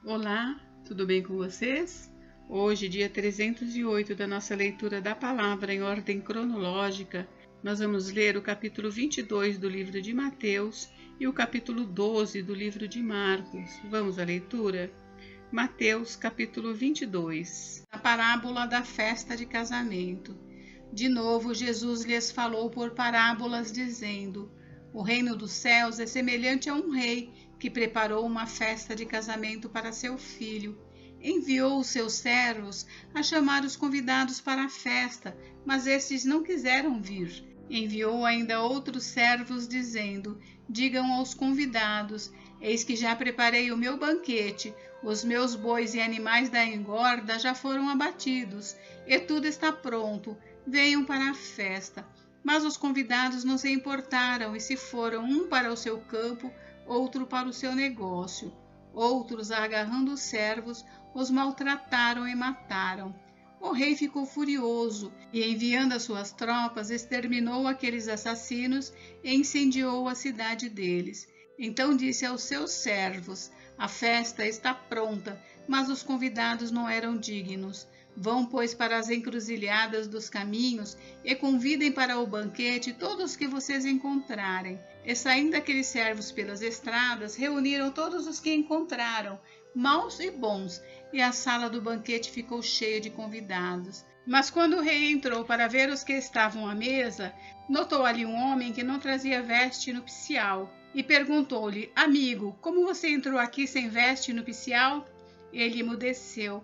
Olá, tudo bem com vocês? Hoje, dia 308 da nossa leitura da palavra em ordem cronológica, nós vamos ler o capítulo 22 do livro de Mateus e o capítulo 12 do livro de Marcos. Vamos à leitura? Mateus, capítulo 22. A parábola da festa de casamento. De novo, Jesus lhes falou por parábolas, dizendo: O reino dos céus é semelhante a um rei que preparou uma festa de casamento para seu filho. Enviou os seus servos a chamar os convidados para a festa, mas estes não quiseram vir. Enviou ainda outros servos, dizendo: Digam aos convidados: Eis que já preparei o meu banquete, os meus bois e animais da engorda já foram abatidos, e tudo está pronto. Venham para a festa. Mas os convidados não se importaram e se foram, um para o seu campo, outro para o seu negócio. Outros, agarrando os servos, os maltrataram e mataram. O rei ficou furioso e, enviando as suas tropas, exterminou aqueles assassinos e incendiou a cidade deles. Então disse aos seus servos: A festa está pronta, mas os convidados não eram dignos. Vão, pois, para as encruzilhadas dos caminhos e convidem para o banquete todos os que vocês encontrarem. E saindo aqueles servos pelas estradas, reuniram todos os que encontraram, maus e bons, e a sala do banquete ficou cheia de convidados. Mas quando o rei entrou para ver os que estavam à mesa, notou ali um homem que não trazia veste nupcial, e perguntou-lhe: Amigo, como você entrou aqui sem veste nupcial? Ele emudeceu.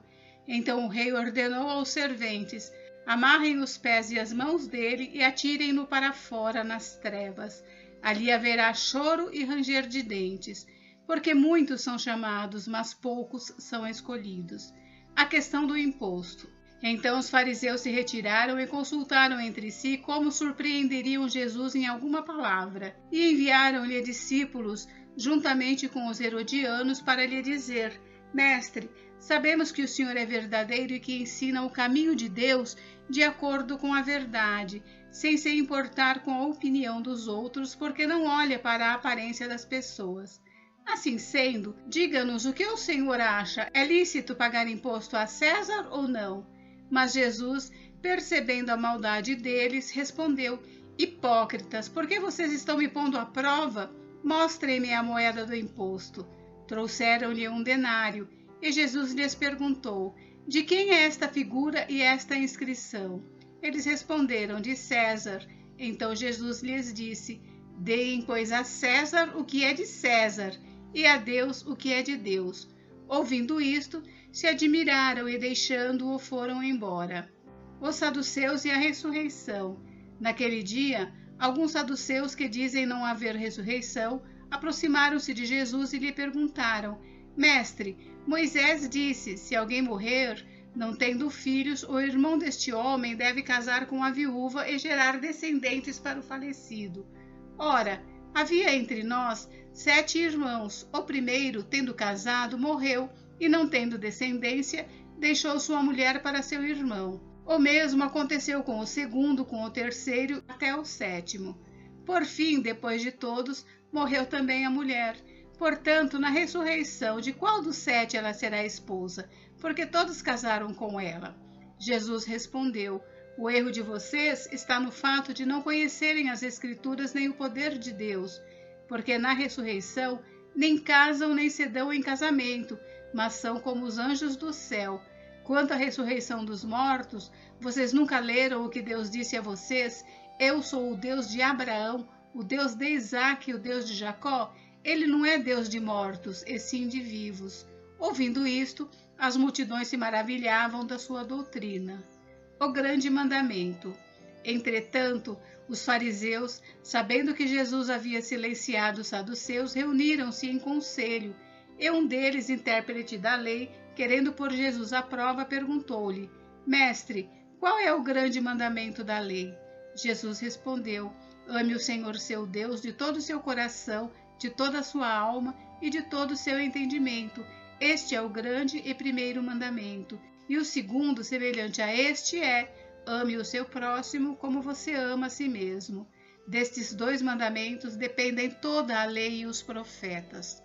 Então o rei ordenou aos serventes: Amarrem os pés e as mãos dele e atirem-no para fora nas trevas. Ali haverá choro e ranger de dentes, porque muitos são chamados, mas poucos são escolhidos. A questão do imposto. Então os fariseus se retiraram e consultaram entre si como surpreenderiam Jesus em alguma palavra, e enviaram-lhe discípulos juntamente com os herodianos para lhe dizer: Mestre, sabemos que o Senhor é verdadeiro e que ensina o caminho de Deus de acordo com a verdade, sem se importar com a opinião dos outros, porque não olha para a aparência das pessoas. Assim sendo, diga-nos o que o Senhor acha: é lícito pagar imposto a César ou não? Mas Jesus, percebendo a maldade deles, respondeu: Hipócritas, por que vocês estão me pondo à prova? Mostrem-me a moeda do imposto. Trouxeram-lhe um denário, e Jesus lhes perguntou: De quem é esta figura e esta inscrição? Eles responderam: De César. Então Jesus lhes disse: Deem, pois, a César o que é de César, e a Deus o que é de Deus. Ouvindo isto, se admiraram e, deixando-o, foram embora. Os saduceus e a ressurreição. Naquele dia, alguns saduceus que dizem não haver ressurreição aproximaram-se de Jesus e lhe perguntaram: Mestre, Moisés disse: se alguém morrer, não tendo filhos, o irmão deste homem deve casar com a viúva e gerar descendentes para o falecido. Ora, havia entre nós 7 irmãos. O primeiro, tendo casado, morreu, e não tendo descendência, deixou sua mulher para seu irmão. O mesmo aconteceu com o segundo, com o terceiro, até o 7º. Por fim, depois de todos, morreu também a mulher. Portanto, na ressurreição, de qual dos 7 ela será esposa? Porque todos casaram com ela. Jesus respondeu: O erro de vocês está no fato de não conhecerem as Escrituras nem o poder de Deus, porque na ressurreição nem casam nem se dão em casamento, mas são como os anjos do céu. Quanto à ressurreição dos mortos, vocês nunca leram o que Deus disse a vocês: Eu sou o Deus de Abraão, o Deus de Isaque e o Deus de Jacó? Ele não é Deus de mortos, e sim de vivos. Ouvindo isto, as multidões se maravilhavam da sua doutrina. O grande mandamento. Entretanto, os fariseus, sabendo que Jesus havia silenciado os saduceus, reuniram-se em conselho, e um deles, intérprete da lei, querendo pôr Jesus à prova, perguntou-lhe: Mestre, qual é o grande mandamento da lei? Jesus respondeu: Ame o Senhor seu Deus de todo o seu coração, de toda a sua alma e de todo o seu entendimento. Este é o grande e primeiro mandamento. E o segundo, semelhante a este, é: ame o seu próximo como você ama a si mesmo. Destes 2 mandamentos dependem toda a lei e os profetas.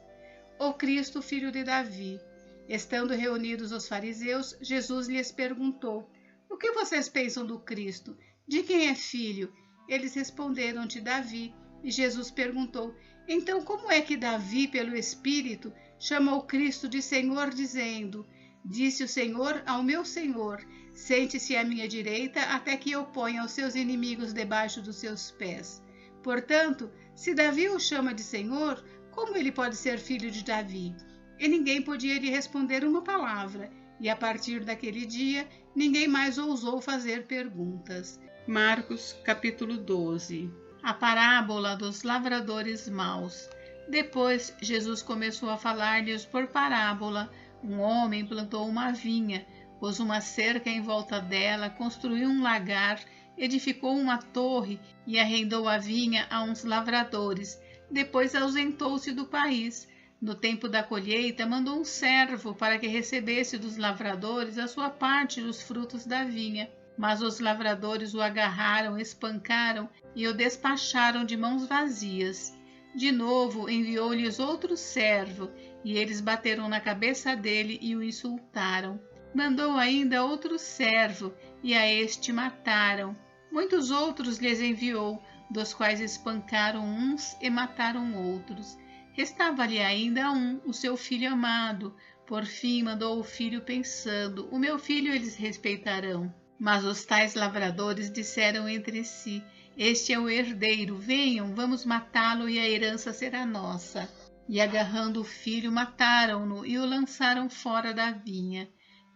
O Cristo, filho de Davi. Estando reunidos os fariseus, Jesus lhes perguntou: O que vocês pensam do Cristo? De quem é filho? Eles responderam: de Davi. E Jesus perguntou: Então como é que Davi, pelo Espírito, chamou Cristo de Senhor, dizendo: Disse o Senhor ao meu Senhor: Sente-se à minha direita, até que eu ponha os seus inimigos debaixo dos seus pés. Portanto, se Davi o chama de Senhor, como ele pode ser filho de Davi? E ninguém podia lhe responder uma palavra, e a partir daquele dia, ninguém mais ousou fazer perguntas. Marcos, capítulo 12. A parábola dos lavradores maus. Depois, Jesus começou a falar-lhes por parábola. Um homem plantou uma vinha, pôs uma cerca em volta dela, construiu um lagar, edificou uma torre e arrendou a vinha a uns lavradores. Depois ausentou-se do país. No tempo da colheita, mandou um servo para que recebesse dos lavradores a sua parte dos frutos da vinha. Mas os lavradores o agarraram, espancaram e o despacharam de mãos vazias. De novo enviou-lhes outro servo, e eles bateram na cabeça dele e o insultaram. Mandou ainda outro servo, e a este mataram. Muitos outros lhes enviou, dos quais espancaram uns e mataram outros. Restava-lhe ainda um, o seu filho amado. Por fim mandou o filho pensando: O meu filho eles respeitarão. Mas os tais lavradores disseram entre si: Este é o herdeiro, venham, vamos matá-lo e a herança será nossa. E agarrando o filho, mataram-no e o lançaram fora da vinha.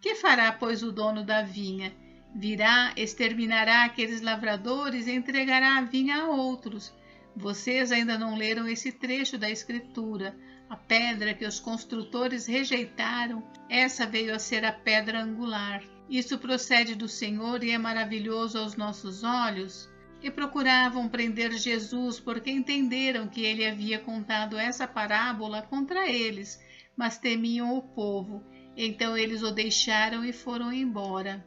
Que fará, pois, o dono da vinha? Virá, exterminará aqueles lavradores e entregará a vinha a outros. Vocês ainda não leram esse trecho da Escritura. A pedra que os construtores rejeitaram, essa veio a ser a pedra angular. Isso procede do Senhor e é maravilhoso aos nossos olhos. E procuravam prender Jesus, porque entenderam que ele havia contado essa parábola contra eles, mas temiam o povo. Então eles o deixaram e foram embora.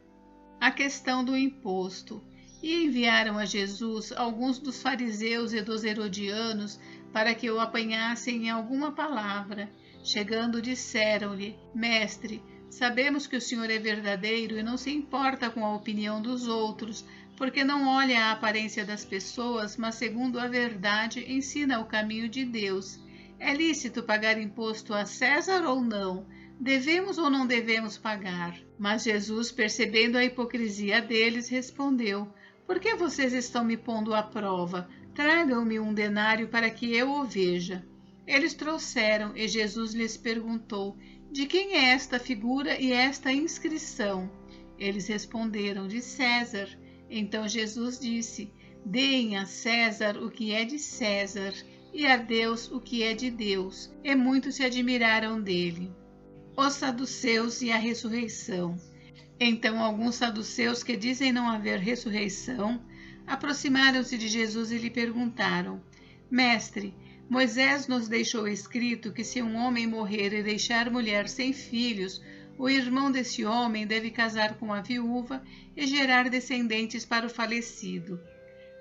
A questão do imposto. E enviaram a Jesus alguns dos fariseus e dos herodianos para que o apanhassem em alguma palavra. Chegando, disseram-lhe: Mestre, sabemos que o Senhor é verdadeiro e não se importa com a opinião dos outros, porque não olha a aparência das pessoas, mas segundo a verdade ensina o caminho de Deus. É lícito pagar imposto a César ou não? Devemos ou não devemos pagar? Mas Jesus, percebendo a hipocrisia deles, respondeu: Por que vocês estão me pondo à prova? Tragam-me um denário para que eu o veja. Eles trouxeram, e Jesus lhes perguntou: De quem é esta figura e esta inscrição? Eles responderam: De César. Então Jesus disse: Deem a César o que é de César, e a Deus o que é de Deus. E muitos se admiraram dele. Os saduceus e a ressurreição. Então alguns saduceus, que dizem não haver ressurreição, aproximaram-se de Jesus e lhe perguntaram: Mestre, Moisés nos deixou escrito que se um homem morrer e deixar mulher sem filhos, o irmão desse homem deve casar com a viúva e gerar descendentes para o falecido.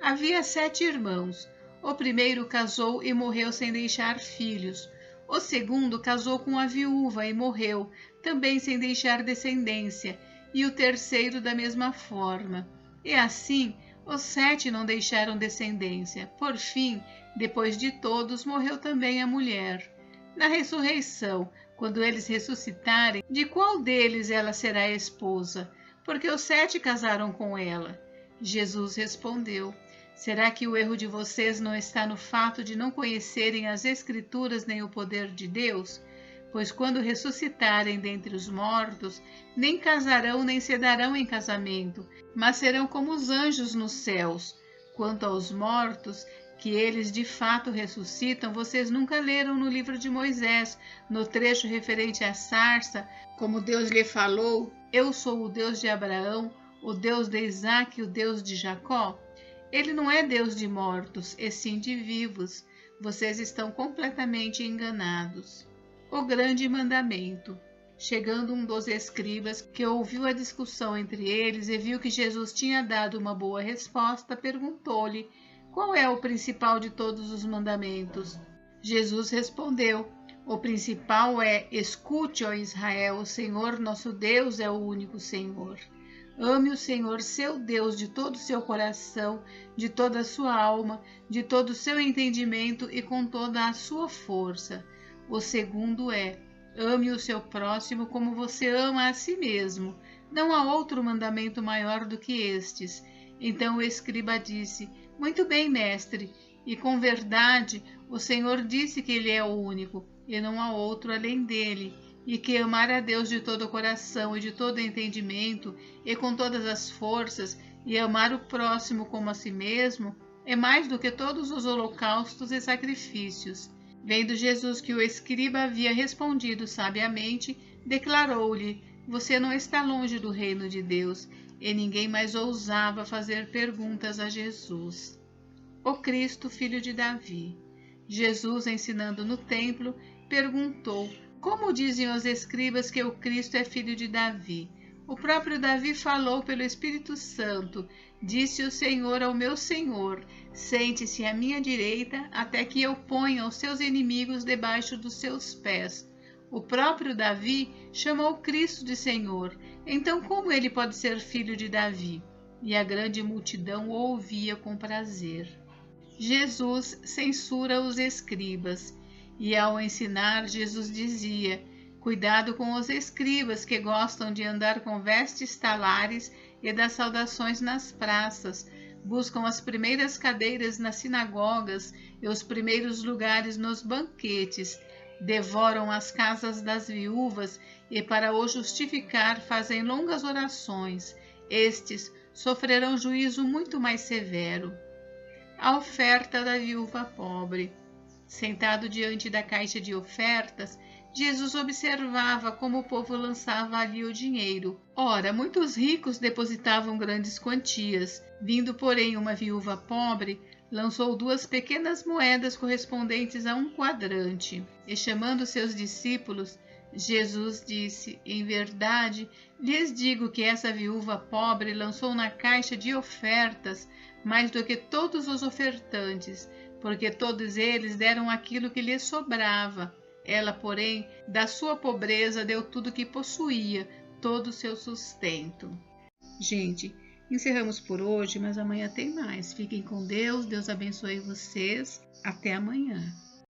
Havia 7 irmãos. O primeiro casou e morreu sem deixar filhos. O segundo casou com a viúva e morreu, também sem deixar descendência, e o terceiro da mesma forma. E assim, os 7 não deixaram descendência. Por fim, depois de todos, morreu também a mulher. Na ressurreição, quando eles ressuscitarem, de qual deles ela será esposa? Porque os 7 casaram com ela. Jesus respondeu: Será que o erro de vocês não está no fato de não conhecerem as Escrituras nem o poder de Deus? Pois quando ressuscitarem dentre os mortos, nem casarão nem se darão em casamento, mas serão como os anjos nos céus. Quanto aos mortos, que eles de fato ressuscitam, vocês nunca leram no livro de Moisés, no trecho referente à sarça, como Deus lhe falou: Eu sou o Deus de Abraão, o Deus de Isaque e o Deus de Jacó? Ele não é Deus de mortos, e sim de vivos. Vocês estão completamente enganados. O grande mandamento. Chegando um dos escribas, que ouviu a discussão entre eles e viu que Jesus tinha dado uma boa resposta, perguntou-lhe: Qual é o principal de todos os mandamentos? Jesus respondeu: O principal é: escute, ó Israel, o Senhor nosso Deus é o único Senhor. Ame o Senhor seu Deus de todo o seu coração, de toda a sua alma, de todo o seu entendimento e com toda a sua força. O segundo é: ame o seu próximo como você ama a si mesmo. Não há outro mandamento maior do que estes. Então o escriba disse: muito bem, mestre, e com verdade o Senhor disse que ele é o único, e não há outro além dele, e que amar a Deus de todo o coração e de todo o entendimento e com todas as forças, e amar o próximo como a si mesmo, é mais do que todos os holocaustos e sacrifícios. Vendo Jesus que o escriba havia respondido sabiamente, declarou-lhe: você não está longe do reino de Deus. E ninguém mais ousava fazer perguntas a Jesus. O Cristo, filho de Davi. Jesus, ensinando no templo, perguntou: como dizem os escribas que o Cristo é filho de Davi? O próprio Davi falou pelo Espírito Santo: disse o Senhor ao meu Senhor: sente-se à minha direita, até que eu ponha os seus inimigos debaixo dos seus pés. O próprio Davi chamou Cristo de Senhor. Então, como ele pode ser filho de Davi? E a grande multidão o ouvia com prazer. Jesus censura os escribas. E ao ensinar, Jesus dizia: cuidado com os escribas que gostam de andar com vestes talares e das saudações nas praças. Buscam as primeiras cadeiras nas sinagogas e os primeiros lugares nos banquetes. Devoram as casas das viúvas e, para o justificar, fazem longas orações. Estes sofrerão juízo muito mais severo. A oferta da viúva pobre. Sentado diante da caixa de ofertas, Jesus observava como o povo lançava ali o dinheiro. Ora, muitos ricos depositavam grandes quantias. Vindo, porém, uma viúva pobre, lançou 2 pequenas moedas correspondentes a 1 quadrante. E chamando seus discípulos, Jesus disse: em verdade, lhes digo que essa viúva pobre lançou na caixa de ofertas mais do que todos os ofertantes, porque todos eles deram aquilo que lhes sobrava. Ela, porém, da sua pobreza deu tudo o que possuía, todo o seu sustento. Gente, encerramos por hoje, mas amanhã tem mais. Fiquem com Deus, Deus abençoe vocês. Até amanhã.